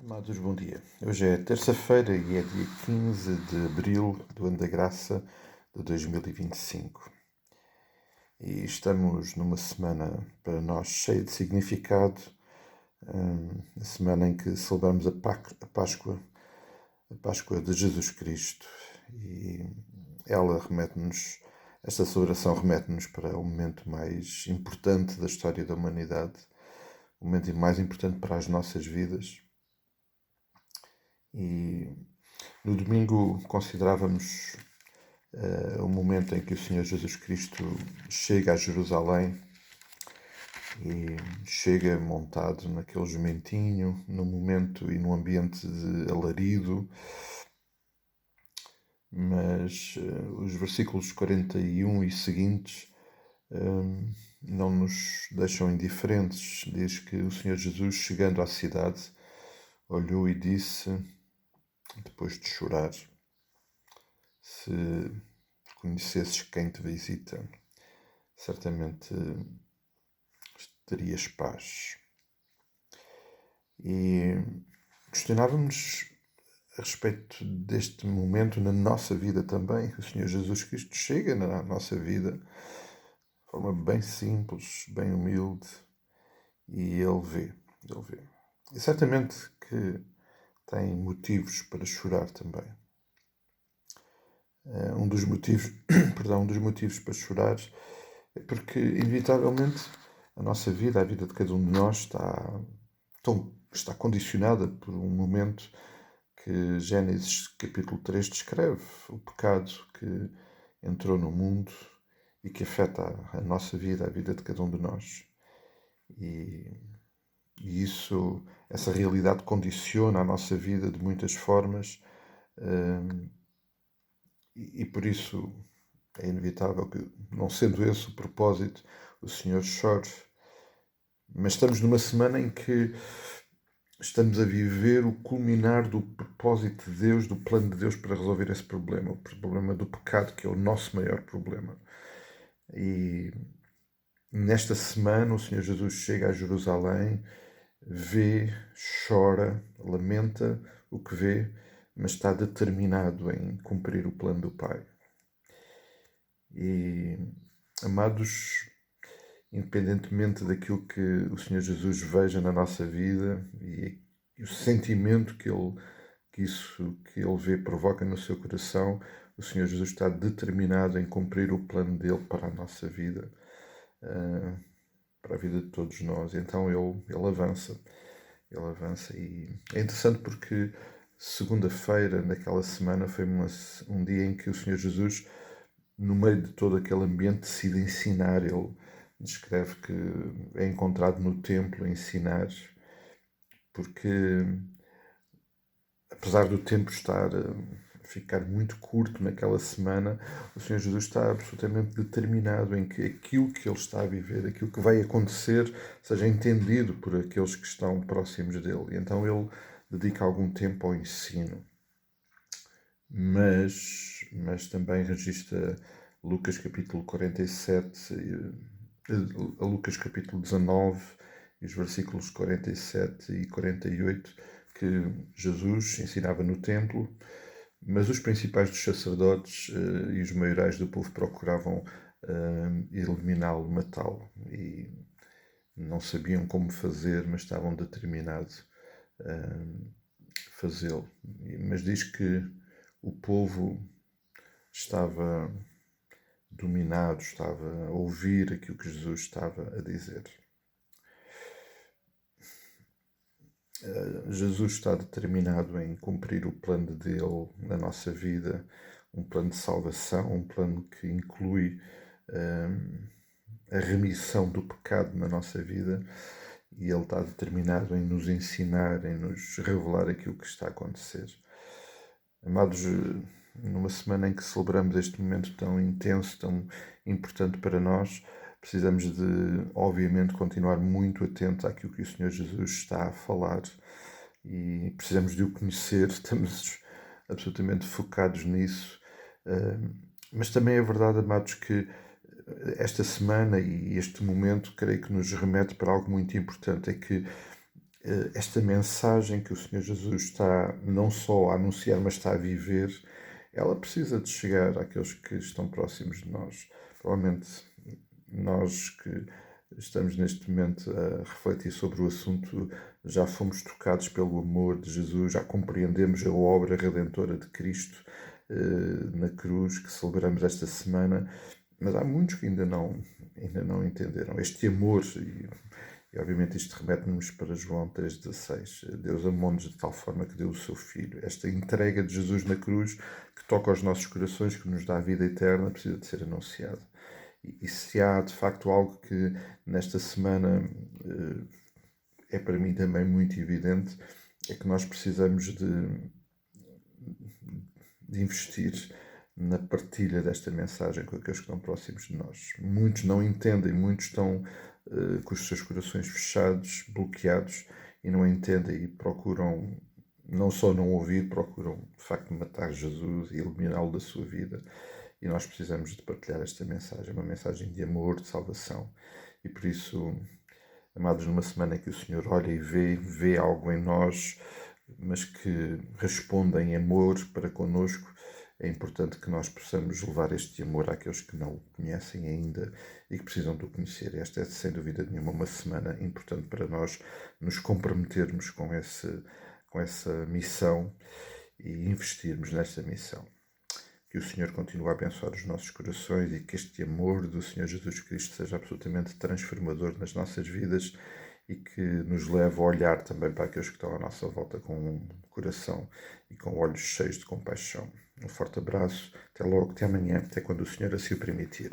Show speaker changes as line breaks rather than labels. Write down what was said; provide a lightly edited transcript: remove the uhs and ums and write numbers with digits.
Amados, bom dia. Hoje é terça-feira e é dia 15 de abril do ano da graça de 2025. E estamos numa semana para nós cheia de significado, a semana em que celebramos a Páscoa de Jesus Cristo. E ela remete-nos, esta celebração remete-nos para o momento mais importante da história da humanidade, o momento mais importante para as nossas vidas. E no domingo considerávamos o momento em que o Senhor Jesus Cristo chega a Jerusalém e chega montado naquele jumentinho, num momento e num ambiente de alarido, mas os versículos 41 e seguintes não nos deixam indiferentes. Diz que o Senhor Jesus, chegando à cidade, olhou e disse, depois de chorar: se conhecesses quem te visita, certamente terias paz. E questionávamos a respeito deste momento na nossa vida também. O Senhor Jesus Cristo chega na nossa vida de forma bem simples, bem humilde, e Ele vê. E certamente que tem motivos para chorar também. Um dos motivos, um dos motivos para chorar é porque, inevitavelmente, a nossa vida, a vida de cada um de nós está condicionada por um momento que Gênesis capítulo 3 descreve, o pecado que entrou no mundo e que afeta a nossa vida, a vida de cada um de nós. E essa realidade condiciona a nossa vida de muitas formas, e por isso é inevitável que, não sendo esse o propósito, o Senhor chore. Mas estamos numa semana em que estamos a viver o culminar do propósito de Deus, do plano de Deus para resolver esse problema, o problema do pecado, que é o nosso maior problema. E nesta semana o Senhor Jesus chega a Jerusalém, vê, chora, lamenta o que vê, mas está determinado em cumprir o plano do Pai. E, amados, independentemente daquilo que o Senhor Jesus veja na nossa vida e o sentimento que ele vê provoca no seu coração, o Senhor Jesus está determinado em cumprir o plano dele para a nossa vida, para a vida de todos nós. Então ele avança. Ele avança, e é interessante porque segunda-feira naquela semana foi um dia em que o Senhor Jesus, no meio de todo aquele ambiente, decide ensinar. Ele descreve que é encontrado no templo a ensinar, porque apesar do tempo estar a ficar muito curto naquela semana, o Senhor Jesus está absolutamente determinado em que aquilo que ele está a viver, aquilo que vai acontecer, seja entendido por aqueles que estão próximos dele. E então ele dedica algum tempo ao ensino. Mas também registra Lucas capítulo 47, a Lucas capítulo 19 e os versículos 47 e 48, que Jesus ensinava no templo, mas os principais dos sacerdotes e os maiorais do povo procuravam eliminá-lo, matá-lo, e não sabiam como fazer, mas estavam determinados a fazê-lo. Mas diz que o povo estava dominado, estava a ouvir aquilo que Jesus estava a dizer. Jesus está determinado em cumprir o plano dele na nossa vida, um plano de salvação, um plano que inclui a remissão do pecado na nossa vida, e ele está determinado em nos ensinar, em nos revelar aquilo que está a acontecer. Amados, numa semana em que celebramos este momento tão intenso, tão importante para nós, precisamos de, obviamente, continuar muito atentos àquilo que o Senhor Jesus está a falar, e precisamos de o conhecer. Estamos absolutamente focados nisso. Mas também é verdade, amados, que esta semana e este momento, creio que nos remete para algo muito importante, é que esta mensagem que o Senhor Jesus está não só a anunciar, mas está a viver, ela precisa de chegar àqueles que estão próximos de nós. Provavelmente nós que estamos neste momento a refletir sobre o assunto, já fomos tocados pelo amor de Jesus, já compreendemos a obra redentora de Cristo na cruz que celebramos esta semana, mas há muitos que ainda não entenderam este amor. E obviamente isto remete-nos para João 3,16. Deus amou-nos de tal forma que deu o seu Filho. Esta entrega de Jesus na cruz, que toca aos nossos corações, que nos dá a vida eterna, precisa de ser anunciada. E se há de facto algo que nesta semana é para mim também muito evidente, é que nós precisamos de investir na partilha desta mensagem com aqueles que estão próximos de nós. Muitos não entendem, muitos estão com os seus corações fechados, bloqueados, e não entendem e procuram não só não ouvir, procuram de facto matar Jesus e eliminá-lo da sua vida. E nós precisamos de partilhar esta mensagem, uma mensagem de amor, de salvação. E por isso, amados, numa semana em que o Senhor olha e vê algo em nós, mas que responde em amor para connosco, é importante que nós possamos levar este amor àqueles que não o conhecem ainda e que precisam de o conhecer. Esta é, sem dúvida nenhuma, uma semana importante para nós nos comprometermos com essa missão e investirmos nessa missão. Que o Senhor continue a abençoar os nossos corações e que este amor do Senhor Jesus Cristo seja absolutamente transformador nas nossas vidas e que nos leve a olhar também para aqueles que estão à nossa volta com um coração e com olhos cheios de compaixão. Um forte abraço, até logo, até amanhã, até quando o Senhor assim o permitir.